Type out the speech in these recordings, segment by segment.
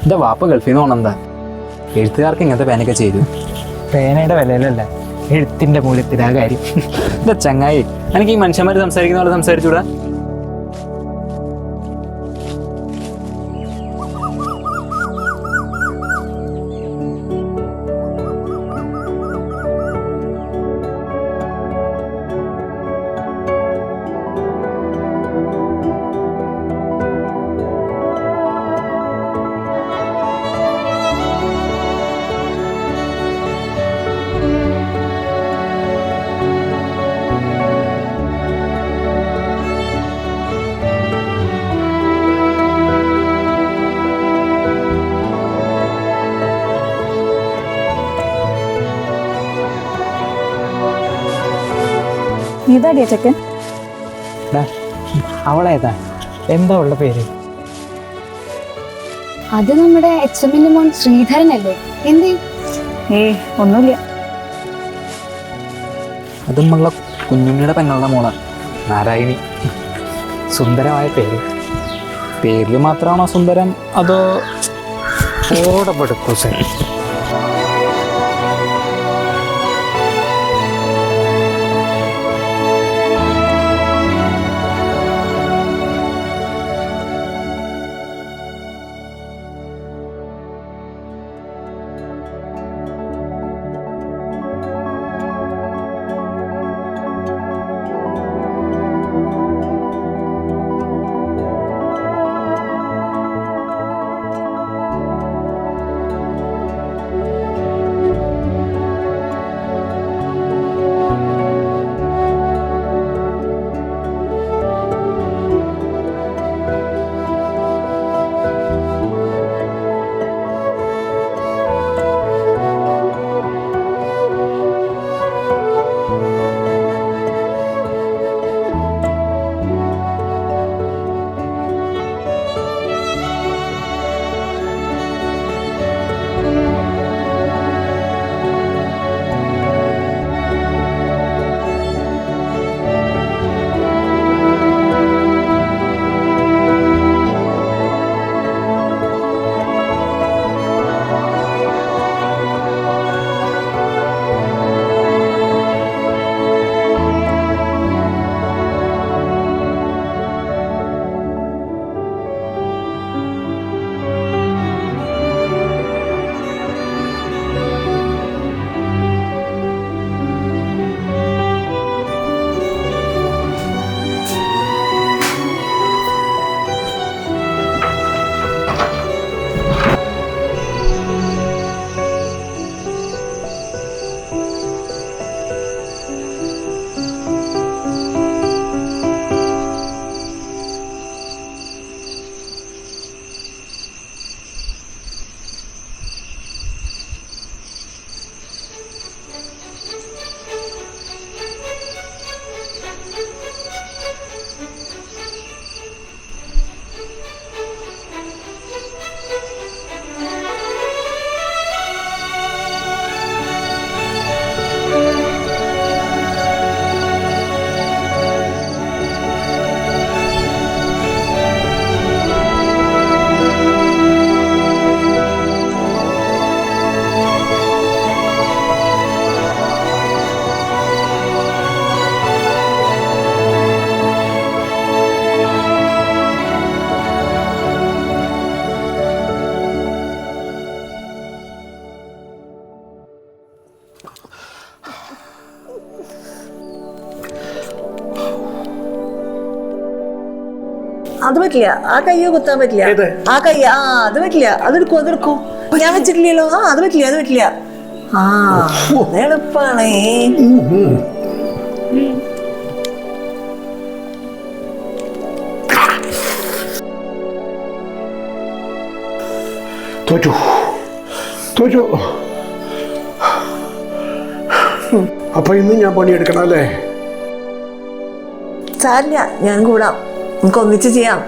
എൻ്റെ വാപ്പ ഗൾഫിൽ നിന്ന് പോകണെന്താ എഴുത്തുകാർക്ക് ഇങ്ങനത്തെ പേനൊക്കെ ചെയ്തു. പേനയുടെ വിലയിലല്ല, എഴുത്തിന്റെ മൂല്യത്തിലാ കാര്യം. എൻ്റെ ചങ്ങായി, എനിക്ക് ഈ മനുഷ്യന്മാർ സംസാരിക്കുന്ന പോലെ സംസാരിച്ചൂടാ? ഇതാടിയ ചെക്കൻ? അവളേതാ? എന്താ ഉള്ള പേര്? അത് നമ്മുടെ HM മോൻ ശ്രീധരനല്ലേ? എന്തേ? ഒന്നുമില്ല. അത് നമ്മളുടെ കുഞ്ഞുണ്ണിയുടെ പെങ്ങളുടെ മോളാണ്, നാരായണി. സുന്ദരമായ പേര്. പേരിൽ മാത്രമാണോ സുന്ദരം, അതോ ഓടപ്പെടുക്കൂ സർ? അത് പറ്റില്ല, ആ കയ്യോ കുത്താൻ പറ്റില്ല. ആ കൈ അത് പറ്റില്ല, അതെടുക്കൂ. ഞാൻ വെച്ചിട്ടില്ലല്ലോ. അത് പറ്റില്ല, അത് പറ്റില്ല. എളുപ്പാണേ. തോറ്റു. അപ്പൊ ഇന്ന് ഞാൻ പണിയെടുക്കണം അല്ലേ? സാരില്ല, ഞാൻ കൂടാം. നമുക്ക് ഒന്നിച്ച് ചെയ്യാം.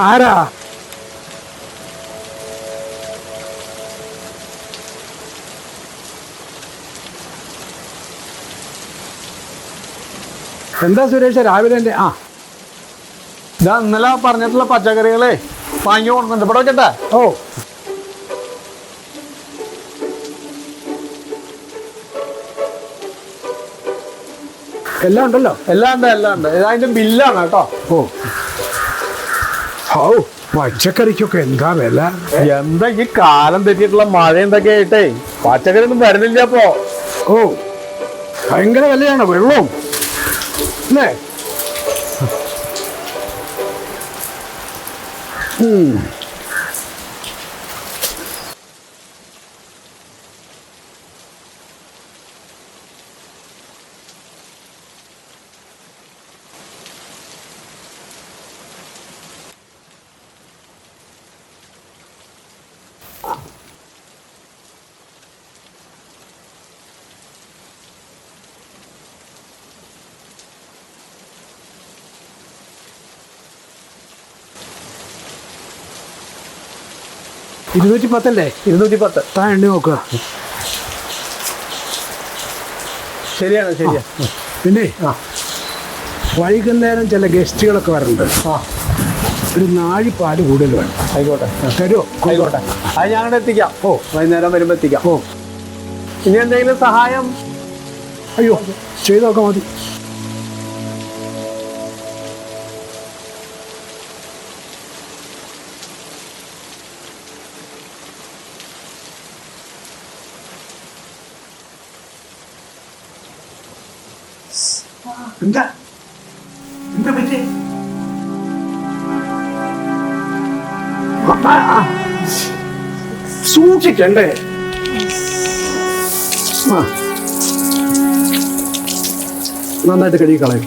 ആരാ? എന്താ സുരേഷ് രാവിലെ തന്നെ? ആ, ഇതാ ഇന്നലെ പറഞ്ഞിട്ടുള്ള പച്ചക്കറികളെ വാങ്ങി കൊടുക്കുന്നുണ്ട്. ഇവിടെ വെക്കട്ടെ? ഓ, എല്ലാം ഉണ്ടല്ലോ. എല്ലാം ഉണ്ട്, എല്ലാം ഉണ്ട്. ഇതതിന്റെ ബില്ലാണ് കേട്ടോ. ഓ, ഔ, പച്ചക്കറിക്കൊക്കെ എന്താ വില? എന്താ ഈ കാലം തെറ്റിയിട്ടുള്ള മഴ എന്തൊക്കെ ആയിട്ടേ പച്ചക്കറി ഒന്നും വരുന്നില്ല അപ്പോ. ഓ, ഭയങ്കര വിലയാണ് വെള്ളവും അല്ലേ? $210 210. താൻ എണ്ണി നോക്കുക. ശരിയാണ്, ശരിയാ. പിന്നെ വൈകുന്നേരം ചില ഗസ്റ്റുകളൊക്കെ വരുന്നുണ്ട്. ഒരു നാഴിപ്പാല് കൂടുതൽ വേണം. ആയിക്കോട്ടെ, തരുമോ? ആയിക്കോട്ടെ. അത് ഞങ്ങളുടെ എത്തിക്കാം. ഓ, വൈകുന്നേരം വരുമ്പോ എത്തിക്കാം. ഓ, ഇനി എന്തെങ്കിലും സഹായം? അയ്യോ, ചെയ്ത് നോക്കാൻ മതി. എന്താ എന്താ പറ്റി? സൂക്ഷിക്കണ്ടേ? നന്നായിട്ട് കഴുകി കളയും.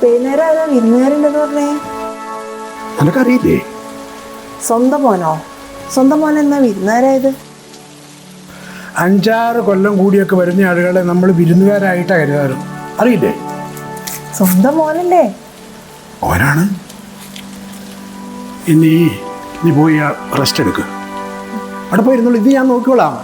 വൈകുന്നേരം വിരുന്നുകാരുണ്ടെന്ന് പറഞ്ഞേ? നിനക്കറിയില്ലേ? സ്വന്തം മോനോ? സ്വന്തം മോൻ എന്നാ വിരുന്നുകാരായത്? 5-6 കൊല്ലം കൂടിയൊക്കെ വരുന്ന ആളുകളെ നമ്മൾ വിരുന്നുകാരായിട്ടാണ് കരുതാറ്. അറിയില്ലേ? സ്വന്തം മോനല്ലേ? ഓനാണ്. ഇനി നീ പോയി റെസ്റ്റ് എടുക്കുക. അവിടെ പോയിരുന്നുള്ളൂ. ഇത് ഞാൻ നോക്കിക്കോളാം.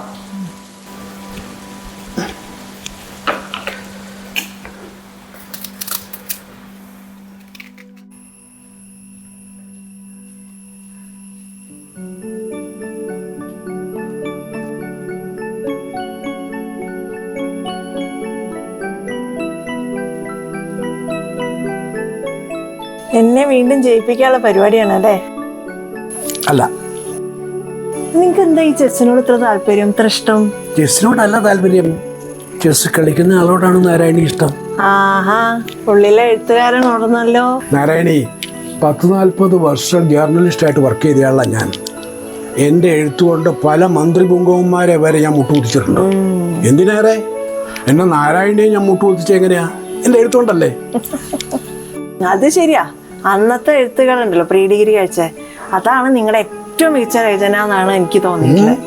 എന്നെ വീണ്ടും ജയിപ്പിക്കാനുള്ള പരിപാടിയാണ് അല്ലേ? അല്ല, നിങ്ങക്ക് എന്താ ഈ ചെസ്സിനോട് ഇത്ര താല്പര്യം, ഇത്ര ഇഷ്ടം? ചെസ്സിനോടല്ല താല്പര്യം, ചെസ് കളിക്കുന്ന ആളോടാണ് നാരായണി ഇഷ്ടം. ആഹാ, ഉള്ളിലെ എഴുത്തുകാരൻ ഓർന്നല്ലോ. നാരായണി 10-40 വർഷം ജേർണലിസ്റ്റായിട്ട് വർക്ക് ചെയ്തയാളാണ് ഞാൻ. എൻ്റെ എഴുത്തുകൊണ്ട് പല മന്ത്രിപുങ്കവന്മാരെ വരെ ഞാൻ മുട്ടുകുത്തിച്ചിട്ടുണ്ട്. എന്തിനേറെ എന്നെ നാരായണിയെ ഞാൻ മുട്ടുകുത്തിച്ച എങ്ങനെയാ? എൻ്റെ എഴുത്തുകൊണ്ടല്ലേ. അത് ശരിയാ. അന്നത്തെ എഴുത്തുകളുണ്ടല്ലോ, പ്രീ ഡിഗ്രി കഴിച്ച, അതാണ് നിങ്ങളുടെ ഏറ്റവും മികച്ച രചന എന്നാണ് എനിക്ക് തോന്നിയിട്ടുള്ളത്.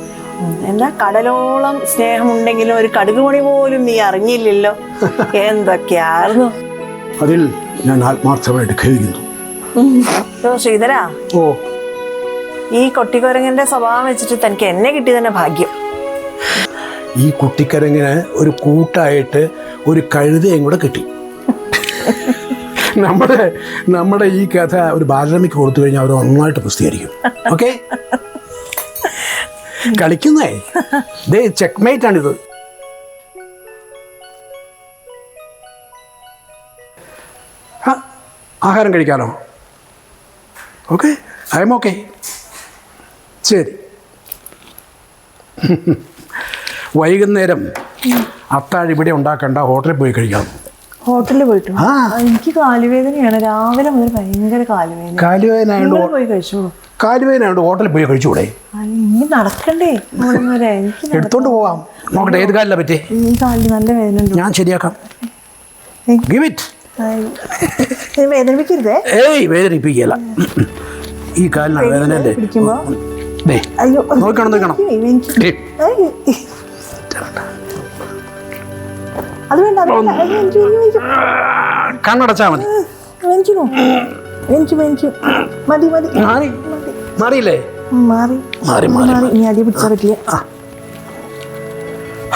എന്താ കടലോളം സ്നേഹമുണ്ടെങ്കിലും ഒരു കടുകുമണി പോലും നീ അറിഞ്ഞില്ലല്ലോ. എന്തൊക്കെയായിരുന്നു. അതിൽ ഞാൻ ആത്മാർത്ഥമായിട്ട് ഖേദിക്കുന്നു. ശ്രീധരാ, ഓ, ഈ കൊട്ടിക്കുരങ്ങന്റെ സ്വഭാവം വെച്ചിട്ട് തനിക്ക് എന്നെ കിട്ടി തന്നെ ഭാഗ്യം. ഈ കുട്ടിക്കരങ്ങിന് ഒരു കൂട്ടായിട്ട് ഒരു കഴുതയും കൂടെ കിട്ടി. നമ്മുടെ ഈ കഥ ഒരു ബാലരമയ്ക്ക് കൊടുത്തു കഴിഞ്ഞാൽ അവർ നന്നായിട്ട് പ്രസിദ്ധീകരിക്കും. ഓക്കെ, കളിക്കുന്നേ ദേ ചെക്ക്മേറ്റ് ആണിത്. ആഹാരം കഴിക്കാനോ? Okay, I'm okay. ശരി, വൈകുന്നേരം അത്താഴം ഇവിടെ ഉണ്ടാക്കണ്ട, ഹോട്ടലിൽ പോയി കഴിക്കാം. ഹോട്ടലിൽ പോയിട്ടു? എനിക്ക് കാലുവേദനയാണ്, രാവിലെ മുതൽ ഭയങ്കര കാലുവേദന. പോയി കഴിച്ചോളൂ. കാലുവേദനയുണ്ട്, ഹോട്ടലിൽ പോയി കഴിച്ചുകൂടെ? ഇനി നടക്കണ്ടേ? എടുത്തോണ്ട് പോവാം. നോക്കട്ടെ ഏത് കാലിനെ പറ്റി. ഈ കാലിന് നല്ല വേദന ഉണ്ട്. ഞാൻ ശരിയാക്കാം. Give it. വേദനിപ്പിക്കരുതേ. ഏയ്, വേദനിപ്പിക്കുകയല്ല. ഈ കാലിനാണ് വേദന അല്ലേ? പിടിക്കുമ്പോ ദേ, അയ്യോ നോക്കണം എനിക്ക് ദേ, ഏയ്. അത് വേണ്ട അത് വേണ്ട. അത് എനിക്ക് കണ്ണടച്ചാ മതി. എനിക്ക് മതി മാറിയില്ലേ? മാറി മാറി ഇനി അടി പിടിച്ചാൽ പറ്റില്ല.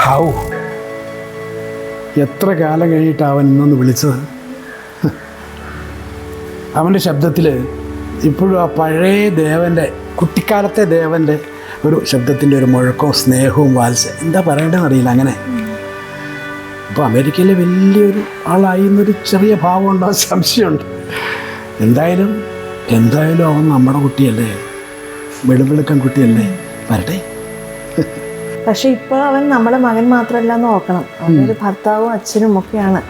ഹൗ എത്ര കാലം കഴിഞ്ഞിട്ട് അവൻ ഇന്നൊന്ന് വിളിച്ചത്. അവൻ്റെ ശബ്ദത്തിൽ ഇപ്പോഴും ആ പഴയ ദേവൻ്റെ, കുട്ടിക്കാലത്തെ ദേവൻ്റെ ഒരു ശബ്ദത്തിൻ്റെ ഒരു മുഴക്കവും സ്നേഹവും വാത്സല്യം എന്താ പറയേണ്ടതെന്ന് അറിയില്ല. അങ്ങനെ ഇപ്പോൾ അമേരിക്കയിലെ വലിയൊരു ആളായി എന്നൊരു ചെറിയ ഭാവം ഉണ്ടോ, സംശയമുണ്ട്. എന്തായാലും അവൻ നമ്മുടെ കുട്ടിയല്ലേ, വെളുവെളുക്കൻ കുട്ടിയല്ലേ, വരട്ടെ. പക്ഷെ ഇപ്പൊ അവൻ നമ്മുടെ മകൻ മാത്രമല്ല എന്ന് നോക്കണം, അവനൊരു ഭർത്താവും അച്ഛനും ഒക്കെയാണ്.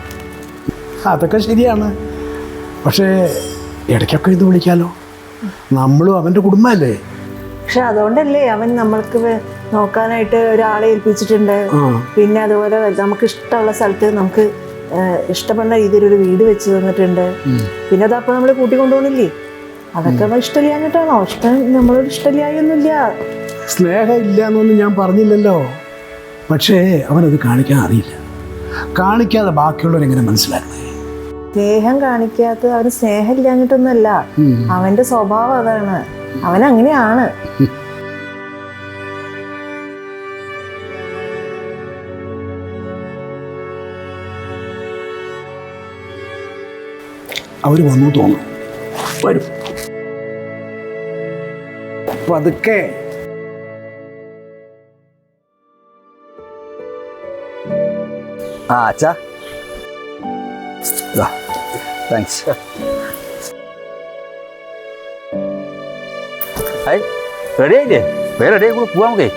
അതൊക്കെ ശരിയാണ്. പക്ഷേ ഇടയ്ക്കൊക്കെ ഇത് വിളിക്കാലോ, നമ്മളും അവൻ്റെ കുടുംബമല്ലേ. പക്ഷെ അതുകൊണ്ടല്ലേ അവൻ നമ്മൾക്ക് നോക്കാനായിട്ട് ഒരാളെ ഏൽപ്പിച്ചിട്ടുണ്ട്. പിന്നെ അതുപോലെ നമുക്ക് ഇഷ്ടമുള്ള സ്ഥലത്ത് നമുക്ക് ഇഷ്ടപ്പെടുന്ന രീതിയിൽ ഒരു വീട് വെച്ച് തന്നിട്ടുണ്ട്. പിന്നെ അതപ്പോൾ നമ്മൾ കൂട്ടിക്കൊണ്ടുപോകണില്ലേ, അതൊക്കെ അവൻ ഇഷ്ടമില്ലാഞ്ഞിട്ടാണോ? നമ്മളൊരു ഇഷ്ടമില്ലായൊന്നുമില്ല. സ്നേഹം ഇല്ല എന്നൊന്നും ഞാൻ പറഞ്ഞില്ലല്ലോ. പക്ഷേ അവനത് കാണിക്കാൻ അറിയില്ല. കാണിക്കാതെ ബാക്കിയുള്ളവരെങ്ങനെ മനസ്സിലാക്കണേ? സ്നേഹം കാണിക്കാത്ത അവന് സ്നേഹം ഇല്ലാഞ്ഞിട്ടൊന്നുമല്ല, അവന്റെ സ്വഭാവം അതാണ്, അവൻ അങ്ങനെയാണ്. അവർ വന്നു തോന്നും, വരും പതുക്കെ. അച്ഛാ താങ്ക്സ്. റെഡി ആയില്ലേ? വേറെ റെഡി ആയി പോവാം നമുക്കേ.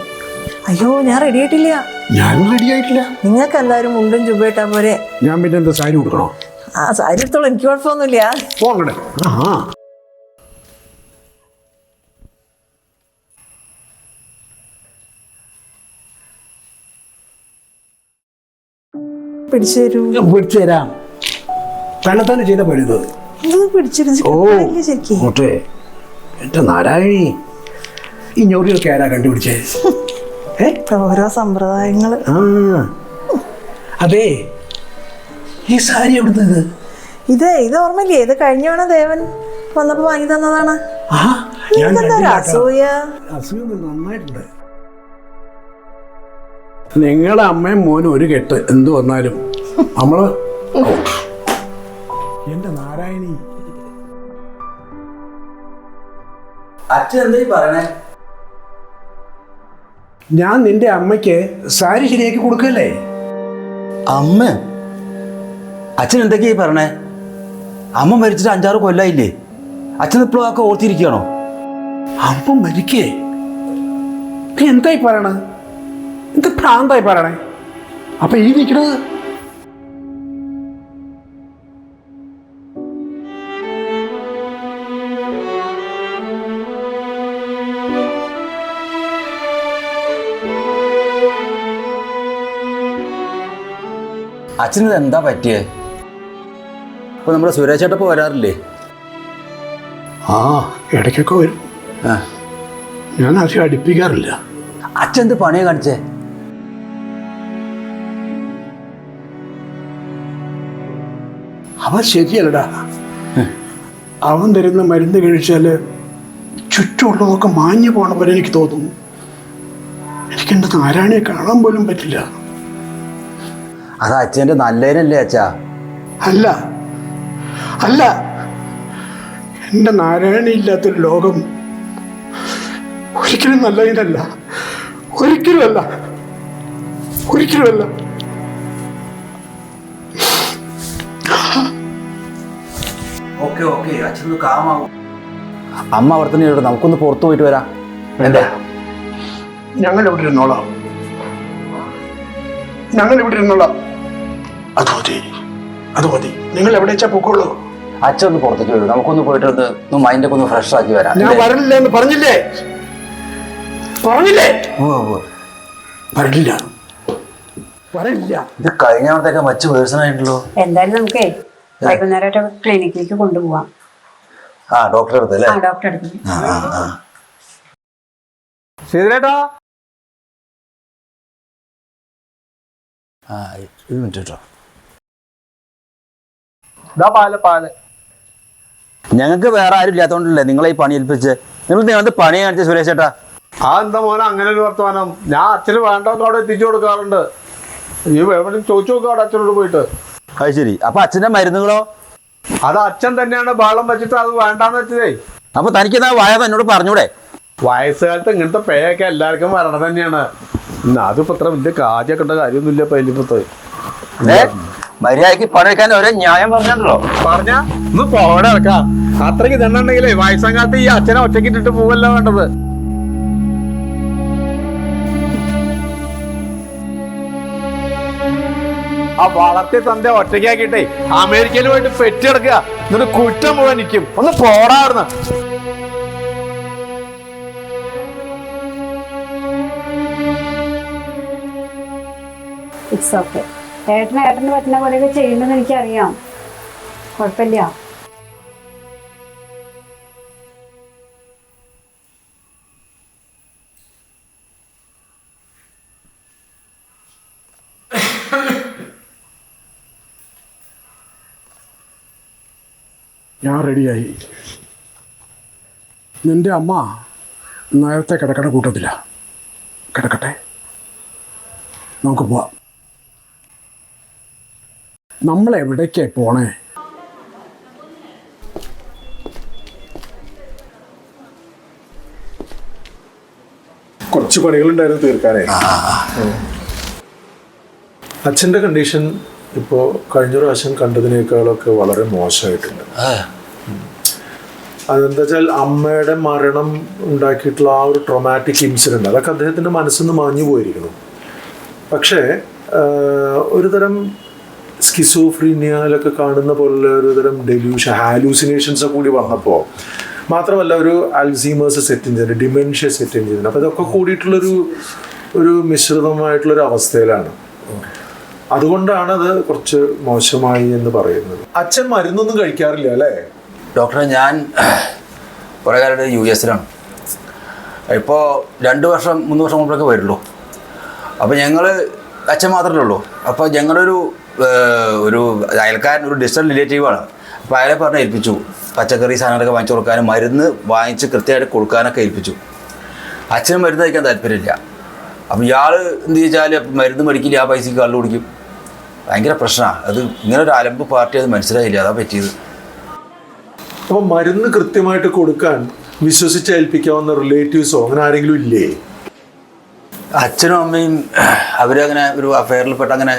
അയ്യോ ഞാൻ റെഡി ആയിട്ടില്ല. ഞാനും റെഡി ആയിട്ടില്ല. നിങ്ങൾക്ക് എല്ലാവരും മുണ്ടും ചുബയിട്ടാ പോരെ? ഞാൻ പിന്നെ എന്താ സാരി കൊടുക്കണോ? ആ സാരി എടുത്തോളൂ, എനിക്ക് കുഴപ്പമൊന്നുമില്ല. പോകണ്ടേ? പിടിച്ചു തരൂ. പിടിച്ചു തരാം. തന്നെ ചെയ്ത പഴുത്. പിടിച്ചിരുന്നു ശരിക്കും. ഓട്ടെ എന്റെ നാരായണി, ഈ ഞൊറിയൊക്കെ ആരാ കണ്ടുപിടിച്ചേ? ഓരോ സമ്പ്രദായങ്ങള്. അതെ, ഈ സാരി എവിടുന്നത്? ഇത് ഓർമ്മയില്ലേ? ഇത് കഴിഞ്ഞോണ ദേവൻ വന്നപ്പോ വാങ്ങി തന്നതാണ്. അസൂയ നന്നായിട്ടുണ്ട്. നിങ്ങളെ അമ്മയും മോനും ഒരു കെട്ട് എന്തു വന്നാലും നമ്മള് എന്റെ നാരായണി. അച്ഛൻ എന്തായി പറയണേ? ഞാൻ നിന്റെ അമ്മയ്ക്ക് സാരി ശരിയാക്കി കൊടുക്കല്ലേ? അമ്മ? അച്ഛൻ എന്തൊക്കെയായി പറയണേ? അമ്മ മരിച്ചിട്ട് 5-6 കൊല്ലായില്ലേ? അച്ഛൻ ഇപ്പോഴും ഒക്കെ ഓർത്തിരിക്കുകയാണോ? അമ്മ മരിക്കേ? നീ എന്തായി പറയണ? എന്ത് ഭ്രാന്തായി പറയണേ? അപ്പൊ ഈ നിൽക്കണത് അച്ഛനിത് എന്താ പറ്റിയേ? ഇപ്പൊ നമ്മുടെ സുരേഷ് ചേട്ടപ്പോ വരാറില്ലേ? ഇടയ്ക്കൊക്കെ വരും. ഞാൻ അധികം അടുപ്പിക്കാറില്ല. അച്ഛൻ എന്ത് പണിയാ കാണിച്ചേ? അവൻ ശരിയല്ലടാ. അവൻ തരുന്ന മരുന്ന് കഴിച്ചാല് ചുറ്റുമുള്ളതൊക്കെ മാഞ്ഞു പോണ പോലെ എനിക്ക് തോന്നുന്നു. എനിക്ക് എൻ്റെ നാരായണിയെ കാണാൻ പോലും പറ്റില്ല. അത് അച്ഛൻ്റെ നല്ലതിനല്ലേ അച്ഛാ? അല്ല അല്ല, എൻ്റെ നാരായണി ഇല്ലാത്തൊരു ലോകം ഒരിക്കലും നല്ലതിനല്ല. ഒരിക്കലുമല്ല, ഒരിക്കലുമല്ല. ഓക്കെ ഓക്കെ, അച്ഛനൊന്ന് കാമാവും. അമ്മ അവിടെ തന്നെ ഇവിടെ, നമുക്കൊന്ന് പുറത്തു പോയിട്ട് വരാം. എന്താ? ഞങ്ങൾ ഇവിടെ ഇരുന്നോളാം, ഞങ്ങൾ ഇവിടെ ഇരുന്നോളാം. അത് മതി, അത് മതി. നിങ്ങൾ എവിടെ വെച്ചാ പൊക്കോളൂ. അച്ഛൻ ഒന്ന് പുറത്തേക്ക് വരും, നമുക്കൊന്ന് പോയിട്ട് ഒന്ന് മൈൻഡൊക്കെ ഒന്ന് ഫ്രഷ് ആക്കി വരാം. ഞാൻ വരണില്ല എന്ന് പറഞ്ഞില്ലേ? പറഞ്ഞില്ലേ? വരണില്ല, വരണില്ല. ഇത് കഴിഞ്ഞവണത്തൊക്കെ മറ്റു പേഴ്സൺ ആയിട്ടുള്ളൂ. എന്തായാലും നമുക്കേ വൈകുന്നേരമായിട്ട് ക്ലിനിക്കിലേക്ക് കൊണ്ടുപോവാം. ആ ഡോക്ടറെ അടുത്ത് അല്ലേ? ഡോക്ടർ അടുത്ത്. ശ്രീധരേട്ടാ, ഒരു മിനിറ്റ് കേട്ടോ. ഇതാ പാല്. ഞങ്ങൾക്ക് വേറെ ആരും ഇല്ലാത്തതുകൊണ്ടല്ലേ നിങ്ങളെ ഈ പണി ഏൽപ്പിച്ച്. നിങ്ങൾ പണി കാണിച്ച സുരേഷ് ചേട്ടാ. ആ എന്താ മോനെ അങ്ങനെ ഒരു വർത്തമാനം? ഞാൻ അച്ഛന് വേണ്ടതൊക്കെ അവിടെ എത്തിച്ചു കൊടുക്കാറുണ്ട്. നീ എവിടെ ചോദിച്ചു നോക്കുക അവിടെ അച്ഛനോട് പോയിട്ട്. അത് ശരി. അപ്പൊ അച്ഛന്റെ മരുന്നുകളോ? അത് അച്ഛൻ തന്നെയാണ് ബഹളം വെച്ചിട്ട് അത് വേണ്ടാന്ന് വെച്ചതേ. അപ്പൊ തനിക്ക് എന്നാ വായ എന്നോട് പറഞ്ഞൂടെ? വയസ്സുകാലത്ത് ഇങ്ങനത്തെ പേയൊക്കെ എല്ലാവർക്കും വരണം തന്നെയാണ്. അതിപ്പോ ഇത്ര വലിയ കാജൊക്കെ ഉണ്ട കാര്യമൊന്നുമില്ല പല്ലിപ്പത്ത്. മര്യാദക്ക് പണിയെടുക്കാൻ ഒരേ ന്യായം പറഞ്ഞല്ലോ. പറഞ്ഞ ഒന്ന് പോടെ ഇറക്കാം. അത്രയ്ക്ക് ഇതുണ്ടെങ്കിലേ വയസ്സാം കാലത്ത് ഈ അച്ഛനെ ഒറ്റയ്ക്ക് ഇട്ടിട്ട് പോവല്ല വേണ്ടത്. ആ വളർത്തി തന്റെ ഒറ്റയ്ക്കാക്കിട്ടെ അമേരിക്കയിൽ പോയിട്ട് പെറ്റിയെടുക്കുക. എന്നിട്ട് കുറ്റം മുഴുവൻ നിൽക്കും. ഒന്ന് പോടാറുന്ന ഇറ്റ്സ് ഓക്കെ. ഏട്ടന് പറ്റുന്ന പോലെയൊക്കെ ചെയ്യുമെന്ന് എനിക്കറിയാം. കുഴപ്പമില്ല. ഞാൻ റെഡിയായി. നിന്റെ അമ്മ നേരത്തെ കിടക്കണ കൂട്ടത്തില്ല. കിടക്കട്ടെ, നമുക്ക് പോവാം. നമ്മളെവിടേക്കാ പോണേ? കുറച്ച് പണികളുണ്ടായിരുന്നു തീർക്കാനേ. അച്ഛൻ്റെ കണ്ടീഷൻ ഇപ്പോൾ കഴിഞ്ഞ പ്രാവശ്യം കണ്ടതിനേക്കാളൊക്കെ വളരെ മോശമായിട്ടുണ്ട്. അതെന്താ വെച്ചാൽ അമ്മയുടെ മരണം ഉണ്ടാക്കിയിട്ടുള്ള ആ ഒരു ട്രോമാറ്റിക് ഇൻസിഡൻറ്റ് അതൊക്കെ അദ്ദേഹത്തിൻ്റെ മനസ്സിൽ നിന്ന് മാഞ്ഞു പോയിരിക്കുന്നു. പക്ഷേ ഒരു തരം സ്കിസോഫ്രീനിയയിലൊക്കെ കാണുന്ന പോലുള്ള ഒരു തരം ഡെലൂഷൻ ഹാലൂസിനേഷൻസ് കൂടി വന്നപ്പോൾ, മാത്രമല്ല ഒരു അൽസീമേഴ്സ് സെറ്റ് ചെയ്യുന്നുണ്ട്, ഡിമെൻഷ്യ സെറ്റ് ചെയ്യുന്നുണ്ട്. അപ്പോൾ ഇതൊക്കെ കൂടിയിട്ടുള്ളൊരു മിശ്രിതമായിട്ടുള്ളൊരു അവസ്ഥയിലാണ്. അതുകൊണ്ടാണ് അത് കുറച്ച് മോശമായി എന്ന് പറയുന്നത്. അച്ഛൻ മരുന്നൊന്നും കഴിക്കാറില്ല അല്ലേ? ഡോക്ടറെ, ഞാൻ കുറേ കാലമായിട്ട് US-ലാണ്. ഇപ്പോൾ 2 വർഷം 3 വർഷം മുമ്പൊക്കെ വരുള്ളൂ. അപ്പോൾ ഞങ്ങൾ അച്ഛൻ മാത്രമേ ഉള്ളൂ. അപ്പോൾ ഞങ്ങളൊരു അയൽക്കാരൻ, ഒരു ഡിസ്റ്റന്റ് റിലേറ്റീവാണ്. അപ്പോൾ അയാളെ പറഞ്ഞ് ഏൽപ്പിച്ചു പച്ചക്കറി സാധനങ്ങളൊക്കെ വാങ്ങിച്ചു കൊടുക്കാനും മരുന്ന് വാങ്ങിച്ച് കൃത്യമായിട്ട് കൊടുക്കാനൊക്കെ ഏൽപ്പിച്ചു. അച്ഛന് മരുന്ന് കഴിക്കാൻ താല്പര്യമില്ല. അപ്പോൾ ഇയാൾ എന്ത് ചോദിച്ചാൽ മരുന്ന് മേടിക്കില്ല, ആ പൈസക്ക് കള്ളു കുടിക്കും. ഭയങ്കര പ്രശ്നമാണ് അത്. ഇങ്ങനെ ഒരു അലമ്പ് പാർട്ടി അത് മനസ്സിലായില്ല, അതാ പറ്റിയത്. അപ്പോൾ മരുന്ന് കൃത്യമായിട്ട് കൊടുക്കാൻ വിശ്വസിച്ച് ഏൽപ്പിക്കാവുന്ന റിലേറ്റീവ്സോ അങ്ങനെ ആരെങ്കിലും ഇല്ലേ? അച്ഛനും അമ്മയും അവരങ്ങനെ ഒരു അഫെയറിൽപ്പെട്ട് അങ്ങനെ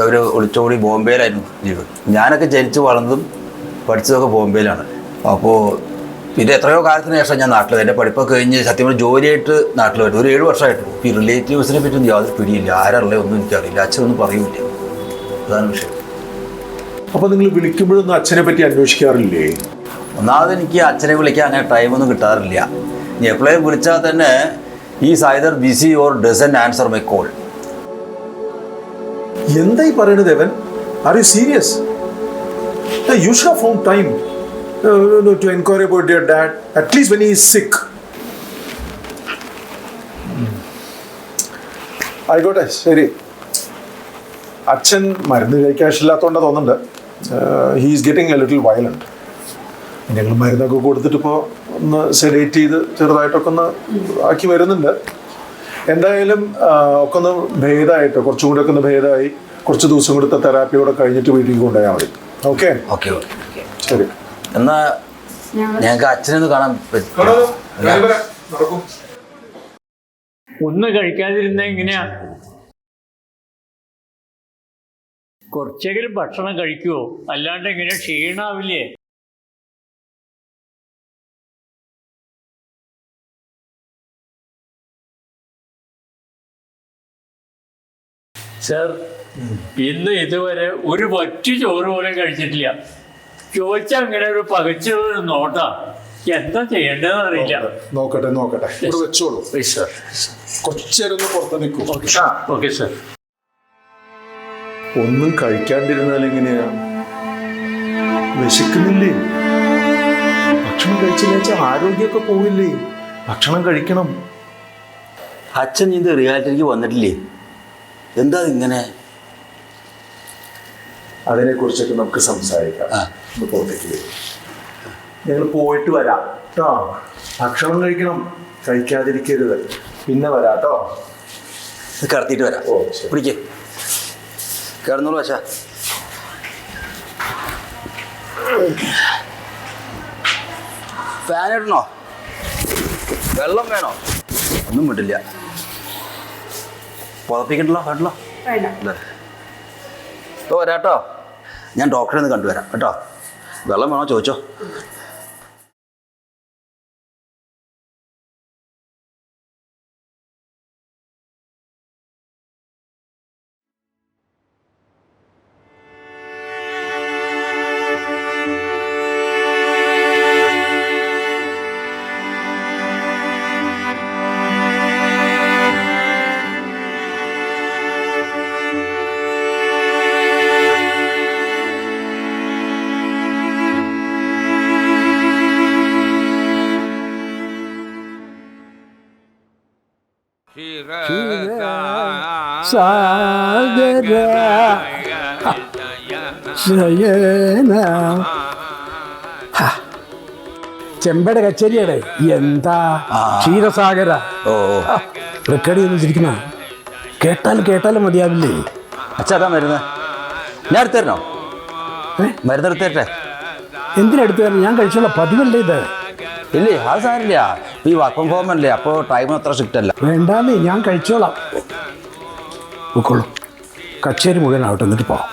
ഒരു ഒളിച്ചോടി ബോംബെയിലായിരുന്നു ലീവ്. ഞാനൊക്കെ ജനിച്ച് വളർന്നതും പഠിച്ചതൊക്കെ ബോംബെയിലാണ്. അപ്പോൾ ഇത് എത്രയോ കാലത്തിന് ശേഷം ഞാൻ നാട്ടിൽ, എൻ്റെ പഠിപ്പൊക്കെ കഴിഞ്ഞ് സത്യം പറഞ്ഞാൽ ജോലിയായിട്ട് നാട്ടിൽ വരും. ഒരു 7 വർഷമായിട്ടു. ഈ റിലേറ്റീവ്സിനെ പറ്റിയൊന്നും യാതൊരു പിടിയില്ല. ആരല്ലേ ഒന്നും എനിക്കറിയില്ല. അച്ഛനൊന്നും പറയൂല. അതാണ് വിഷയം. അപ്പോൾ നിങ്ങൾ വിളിക്കുമ്പോഴൊന്നും അച്ഛനെ പറ്റി അന്വേഷിക്കാറില്ലേ? ഒന്നാമത് എനിക്ക് അച്ഛനെ വിളിക്കാൻ അങ്ങനെ ടൈമൊന്നും കിട്ടാറില്ല. ഇനി എപ്പോഴും വിളിച്ചാൽ തന്നെ is either busy or doesn't answer my call. എന്തായി പറയണത് Devan? Are you serious? You should have found time to inquire about your dad, at least when he is sick. ആയിക്കോട്ടെ, ശരി. അച്ഛൻ മരുന്ന് കഴിക്കാൻ ഇഷ്ടമില്ലാത്തതുകൊണ്ടാണ് തോന്നുന്നുണ്ട്. He is getting A little violent. ഞങ്ങൾ മരുന്നൊക്കെ കൊടുത്തിട്ടിപ്പോൾ ഒന്ന് സെഡേറ്റ് ചെയ്ത് ചെറുതായിട്ടൊക്കെ ഒന്ന് ആക്കി വരുന്നുണ്ട്. എന്തായാലും ഒക്കെ ഒന്ന് ഭേദമായിട്ട്, കുറച്ചും കൂടെ ഒക്കെ ഒന്ന് ഭേദമായി കുറച്ച് ദിവസം കൊടുത്ത തെറാപ്പിയോടെ കഴിഞ്ഞിട്ട് വീട്ടിലേക്ക് കൊണ്ടുപോയാൽ മതി. ഓക്കെ ഓക്കെ ശരി. എന്നാ ഞങ്ങൾക്ക് അച്ഛനൊന്ന് കാണാൻ പറ്റും. ഒന്ന് കഴിക്കാതിരുന്ന എങ്ങനെയാ? കുറച്ചെങ്കിലും ഭക്ഷണം കഴിക്കുവോ? അല്ലാണ്ട് എങ്ങനെ ക്ഷീണാവില്ലേ? സർ, ഇന്ന് ഇതുവരെ ഒരു വറ്റു ചോറ് പോലും കഴിച്ചിട്ടില്ല. ചോദിച്ചാൽ അങ്ങനെ ഒരു പകച്ചു നോട്ടാ. എന്താ ചെയ്യേണ്ടതെന്ന് അറിയില്ല. നോക്കട്ടെ ഇവിടെ വെച്ചോളൂ. കുറച്ചേരം പുറത്ത് നിൽക്കും. Okay sir. ഒന്നും കഴിക്കാണ്ടിരുന്നാൽ എങ്ങനെയാ? വിശക്കുന്നില്ലേ? ഭക്ഷണം കഴിച്ചില്ല വെച്ചാൽ ആരോഗ്യമൊക്കെ പോവില്ലേ? ഭക്ഷണം കഴിക്കണം. അച്ഛൻ ഇത് റിയാലിറ്റിക്ക് വന്നിട്ടില്ലേ? എന്താ ഇങ്ങനെ? അതിനെക്കുറിച്ചൊക്കെ നമുക്ക് സംസാരിക്കാം. ഒന്ന് പുറത്തേക്ക് വരും. ഞങ്ങൾ പോയിട്ട് വരാം കേട്ടോ. ഭക്ഷണം കഴിക്കണം, കഴിക്കാതിരിക്കരുത്. പിന്നെ വരാം കേട്ടോ. കിടത്തിയിട്ട് വരാം. ഓ ശരി. പിടിക്കേ, കിടന്നോളൂ അച്ഛാ. ഫാൻ ഇടണോ? വെള്ളം വേണോ? ഒന്നും വിട്ടില്ല. പുതപ്പിക്കണ്ടല്ലോ? വേണ്ടല്ലോ അല്ലേ? ഇപ്പോൾ വരാം കേട്ടോ. ഞാൻ ഡോക്ടറെ ഒന്ന് കണ്ടുവരാം കേട്ടോ. വെള്ളം വേണോ ചോദിച്ചോ. ചെമ്പട കച്ചേരിയുടെ എന്താ ക്ഷീരസാഗര റെക്കോർഡ് ചെയ്തിരിക്കുന്ന കേട്ടാലും മതിയാവില്ലേ? അച്ഛാ അതാ മരുന്ന്. ഞാൻ എടുത്തു തരണോ? മരുന്ന് എടുത്തു തരട്ടെ? എന്തിനെടുത്തു തരണം? ഞാൻ കഴിച്ചുള്ള പതിവല്ലേ ഇത്. ഇല്ലേ, അത് സാരില്ല. ഈ വർക്ക് ഫ്രം ഹോം അല്ലേ, അപ്പോൾ ടൈം അത്ര സ്ട്രിക്റ്റ് അല്ല. വേണ്ടാന്നേ, ഞാൻ കഴിച്ചോളാം. ഉൾക്കൊള്ളു. കച്ചേരി മുഴുവനാവട്ടെ, എന്നിട്ട് പോവാം.